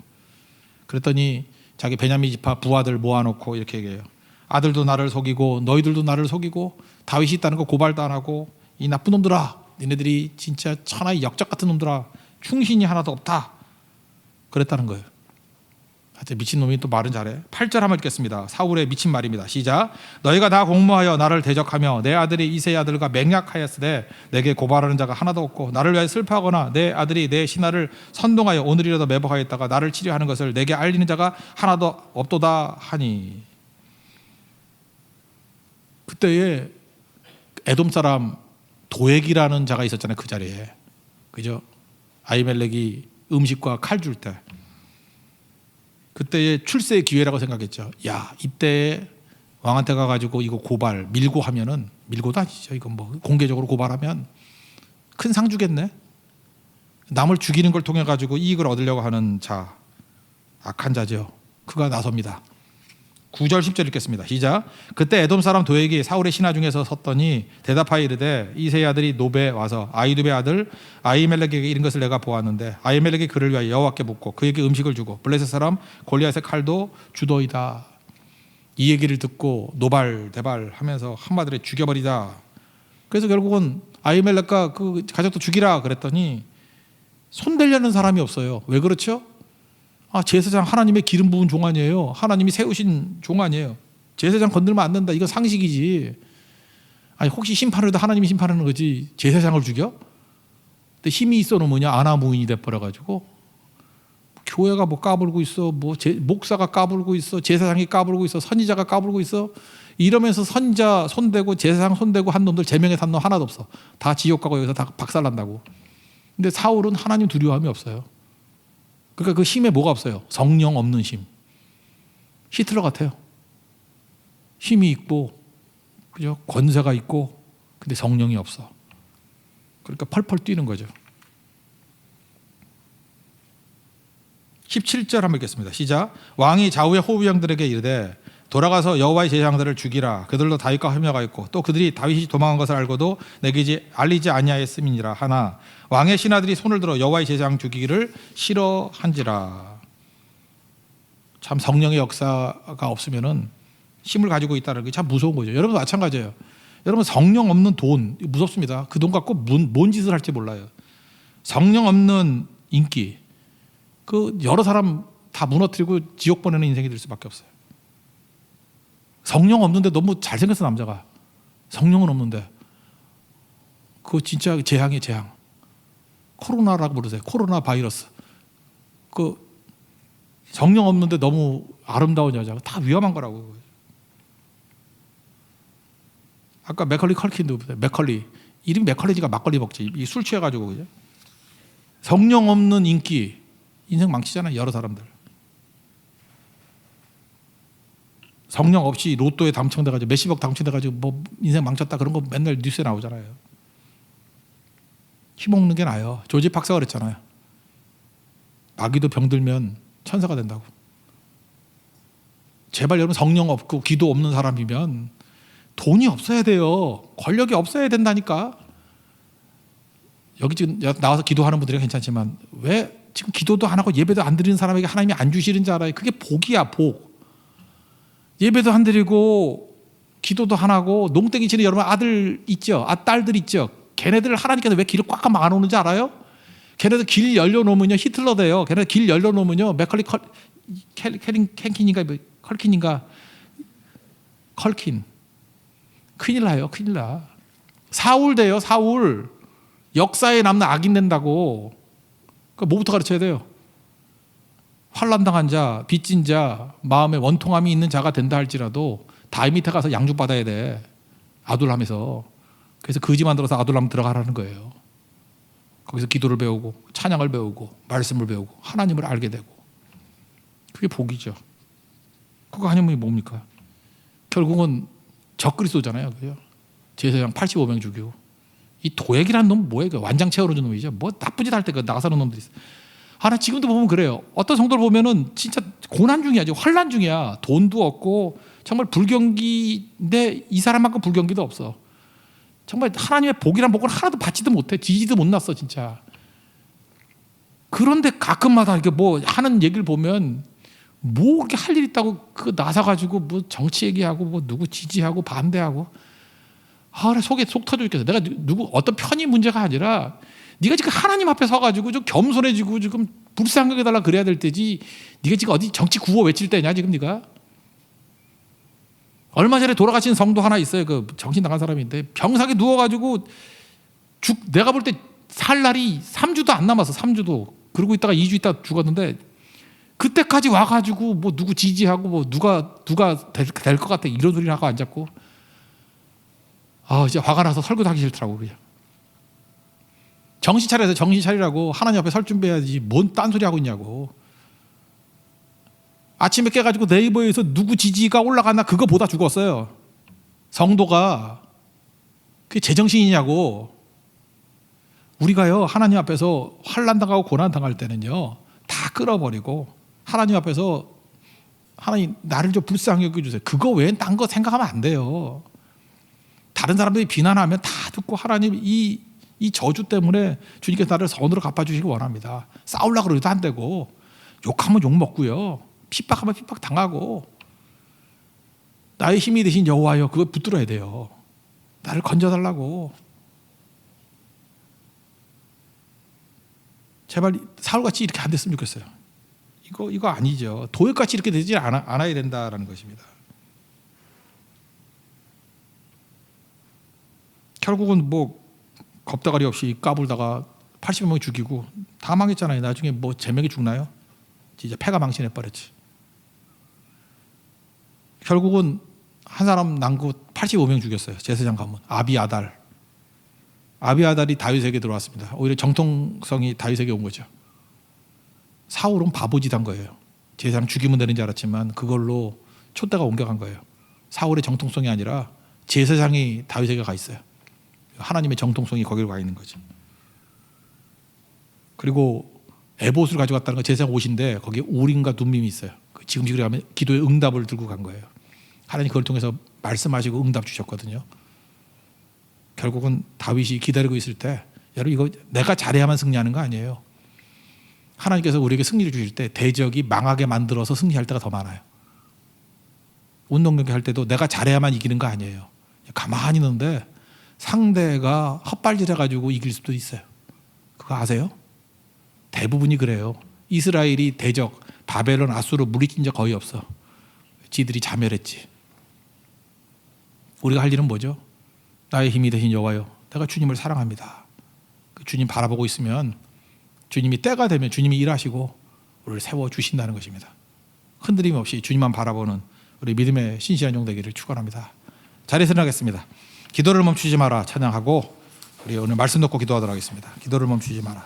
그랬더니 자기 베냐민 지파 부하들 모아놓고 이렇게 얘기해요. 아들도 나를 속이고 너희들도 나를 속이고 다윗이 있다는 거 고발도 안 하고, 이 나쁜 놈들아, 니네들이 진짜 천하의 역적 같은 놈들아, 충신이 하나도 없다. 그랬다는 거예요. 하여튼 미친놈이 또 말은 잘해. 8절 한번 읽겠습니다. 사울의 미친 말입니다. 시작. 너희가 다 공모하여 나를 대적하며 내 아들이 이새의 아들과 맹약하였으되 내게 고발하는 자가 하나도 없고, 나를 위하여 슬퍼하거나 내 아들이 내 신하를 선동하여 오늘이라도 매복하였다가 나를 치료하는 것을 내게 알리는 자가 하나도 없도다 하니. 그때에 에돔 사람 도액이라는 자가 있었잖아요. 그 자리에. 그죠? 아히멜렉이 음식과 칼 줄 때. 그때의 출세의 기회라고 생각했죠. 야, 이때 왕한테 가가지고 이거 고발 밀고 하면은, 밀고도 아니죠. 이건 뭐 공개적으로 고발하면 큰 상 주겠네. 남을 죽이는 걸 통해 가지고 이익을 얻으려고 하는 자, 악한 자죠. 그가 나섭니다. 9절 10절 읽겠습니다. 시작. 그때 에돔 사람 도액이 사울의 신하 중에서 섰더니 대답하여 이르되 이새의 아들이 노베 와서 아히두베 아들 아히멜렉에게 이른 것을 내가 보았는데 아히멜렉이 그를 위하여 여호와께 묻고 그에게 음식을 주고 블레셋 사람 골리앗의 칼도 주도이다. 이 얘기를 듣고 노발대발 하면서 한마디로 죽여버리자. 그래서 결국은 아히멜렉과 그 가족도 죽이라 그랬더니 손대려는 사람이 없어요. 왜 그렇죠? 제사장 하나님의 기름 부은 종 아니에요. 하나님이 세우신 종 아니에요. 제사장 건들면 안 된다. 이건 상식이지. 아니 혹시 심판을 해도 하나님이 심판하는 거지 제사장을 죽여? 근데 힘이 있어 놓으냐 아나무인이 돼버려가지고 교회가 뭐 까불고 있어, 목사가 까불고 있어, 제사장이 까불고 있어, 선지자가 까불고 있어. 이러면서 선지자 손대고 제사장 손대고 한 놈들 제명에 산 놈 하나도 없어. 다 지옥 가고 여기서 다 박살난다고. 근데 사울은 하나님 두려움이 없어요. 그러니까 그 힘에 뭐가 없어요? 성령 없는 힘. 히틀러 같아요. 힘이 있고, 그죠? 권세가 있고, 근데 성령이 없어. 그러니까 펄펄 뛰는 거죠. 17절 한번 읽겠습니다. 시작. 왕이 좌우의 호위병들에게 이르되 돌아가서 여호와의 제사장들을 죽이라. 그들도 다윗과 협력하 있고 또 그들이 다윗이 도망한 것을 알고도 내게 알리지 아니하였음이니라 하나 왕의 신하들이 손을 들어 여호와의 제사장 죽이기를 싫어한지라. 참 성령의 역사가 없으면은 힘을 가지고 있다는 게 참 무서운 거죠. 여러분 마찬가지예요. 여러분 성령 없는 돈 무섭습니다. 그 돈 갖고 뭔 짓을 할지 몰라요. 성령 없는 인기, 그 여러 사람 다 무너뜨리고 지옥 보내는 인생이 될 수밖에 없어요. 성령 없는데 너무 잘생겼어 남자가. 성령은 없는데 그거 진짜 재앙이에요. 재앙. 코로나라고 부르세요. 코로나 바이러스. 그 성령 없는데 너무 아름다운 여자가 다 위험한 거라고. 아까 맥컬리 컬킨도 맥컬리 이름이 맥컬리니까 막걸리 먹지. 이 술 취해가지고 그죠? 성령 없는 인기 인생 망치잖아요. 여러 사람들. 성령 없이 로또에 당첨돼가지고 몇십억 당첨돼가지고 뭐 인생 망쳤다 그런 거 맨날 뉴스에 나오잖아요. 힘없는 게 나아요. 조지 박사가 그랬잖아요. 마귀도 병들면 천사가 된다고. 제발 여러분 성령 없고 기도 없는 사람이면 돈이 없어야 돼요. 권력이 없어야 된다니까. 여기 지금 나와서 기도하는 분들이 괜찮지만 왜 지금 기도도 안 하고 예배도 안 드리는 사람에게 하나님이 안 주시는지 알아요? 그게 복이야, 복. 예배도 안 드리고 기도도 안 하고 농땡이 치는 여러분 아들 있죠? 딸들 있죠? 걔네들 하나님께서 왜 길을 꽉꽉 막아놓는지 알아요? 걔네들 길 열려놓으면요 히틀러 돼요. 걔네들 길 열려놓으면요 맥컬리 컬킨인가 컬킨인가 컬킨 큰일 나요. 큰일 나. 사울 돼요. 사울. 역사에 남는 악인 된다고. 그러니까 뭐부터 가르쳐야 돼요? 환난당한 자, 빚진 자, 마음에 원통함이 있는 자가 된다 할지라도 다윗 밑에 가서 양육받아야 돼. 아둘람에서. 그래서 거지 만들어서 아둘람 들어가라는 거예요. 거기서 기도를 배우고 찬양을 배우고 말씀을 배우고 하나님을 알게 되고. 그게 복이죠. 그거 아니면 뭡니까? 결국은 적그리스도잖아요. 그죠? 제사장 85명 죽이고. 이 도액이라는 놈 뭐예요? 완장 채워주는 놈이죠. 뭐 나쁜 짓 할 때 그 나사는 놈들이 있어요. 나 지금도 보면 그래요. 어떤 성도를 보면은 진짜 고난 중이야. 지금 환난 중이야. 돈도 없고 정말 불경기인데 이 사람만큼 불경기도 없어. 정말 하나님의 복이란 복을 하나도 받지도 못해. 지지도 못 났어 진짜. 그런데 가끔마다 이렇게 뭐 하는 얘기를 보면 뭐 그렇게 할 일 있다고 그 나서가지고 뭐 정치 얘기하고 뭐 누구 지지하고 반대하고 속에 속 터져 있겠어. 내가 누구 어떤 편이 문제가 아니라 네가 지금 하나님 앞에 서가지고 좀 겸손해지고 지금 불쌍하게 해달라 그래야 될 때지. 네가 지금 어디 정치 구호 외칠 때냐 지금 네가. 얼마 전에 돌아가신 성도 하나 있어요. 그 정신 나간 사람인데 병상에 누워가지고 내가 볼 때 살 날이 3주도 안 남았어. 3주도. 그러고 있다가 2주 있다 죽었는데 그때까지 와가지고 뭐 누구 지지하고 뭐 누가 될 것 같아 이런 소리 하고 앉았고 이제 화가 나서 설교도 하기 싫더라고. 그냥 정신 차려서 정신 차리라고 하나님 앞에 설 준비해야지 뭔 딴소리 하고 있냐고. 아침에 깨가지고 네이버에서 누구 지지가 올라갔나 그거 보다 죽었어요. 성도가 그게 제정신이냐고. 우리가요 하나님 앞에서 환난 당하고 고난 당할 때는요 다 끌어버리고 하나님 앞에서 하나님 나를 좀 불쌍히 여겨주세요. 그거 외엔 딴 거 생각하면 안 돼요. 다른 사람들이 비난하면 다 듣고 하나님 이 저주 때문에 주님께서 나를 선으로 갚아주시기 원합니다. 싸우려고 그래도 안 되고 욕하면 욕 먹고요. 핍박하면 핍박 당하고 나의 힘이 되신 여호와여 그거 붙들어야 돼요. 나를 건져달라고. 제발 사울같이 이렇게 안 됐으면 좋겠어요. 이거 아니죠. 도역같이 이렇게 되지 않아야 된다라는 것입니다. 결국은 뭐 겁다가리 없이 까불다가 80명 죽이고 다 망했잖아요. 나중에 뭐 제명이 죽나요? 진짜 패가 망신해 버렸지. 결국은 한 사람 남고 85명 죽였어요. 제사장 가문 아비아달이 다윗에게 들어왔습니다. 오히려 정통성이 다윗에게 온 거죠. 사울은 바보짓 한 거예요. 제사장 죽이면 되는 줄 알았지만 그걸로 촛대가 옮겨간 거예요. 사울의 정통성이 아니라 제사장이 다윗에게 가 있어요. 하나님의 정통성이 거기로 가 있는 거죠. 그리고 에봇을 가져갔다는 건 제사장 옷인데 거기에 우림과 둠밈이 있어요. 지금 가면 기도의 응답을 들고 간 거예요. 하나님 그걸 통해서 말씀하시고 응답 주셨거든요. 결국은 다윗이 기다리고 있을 때 여러분 이거 내가 잘해야만 승리하는 거 아니에요. 하나님께서 우리에게 승리를 주실 때 대적이 망하게 만들어서 승리할 때가 더 많아요. 운동 경기 할 때도 내가 잘해야만 이기는 거 아니에요. 가만히 있는데 상대가 헛발질해가지고 이길 수도 있어요. 그거 아세요? 대부분이 그래요. 이스라엘이 대적 바벨론 아수르 물리친 적 거의 없어. 지들이 자멸했지. 우리가 할 일은 뭐죠? 나의 힘이 되신 여호와여, 내가 주님을 사랑합니다. 주님 바라보고 있으면 주님이 때가 되면 주님이 일하시고 우리를 세워주신다는 것입니다. 흔들림 없이 주님만 바라보는 우리 믿음의 신실한 종 되기를 축원합니다. 자리에서 일어나겠습니다. 기도를 멈추지 마라 찬양하고 우리 오늘 말씀 놓고 기도하도록 하겠습니다. 기도를 멈추지 마라.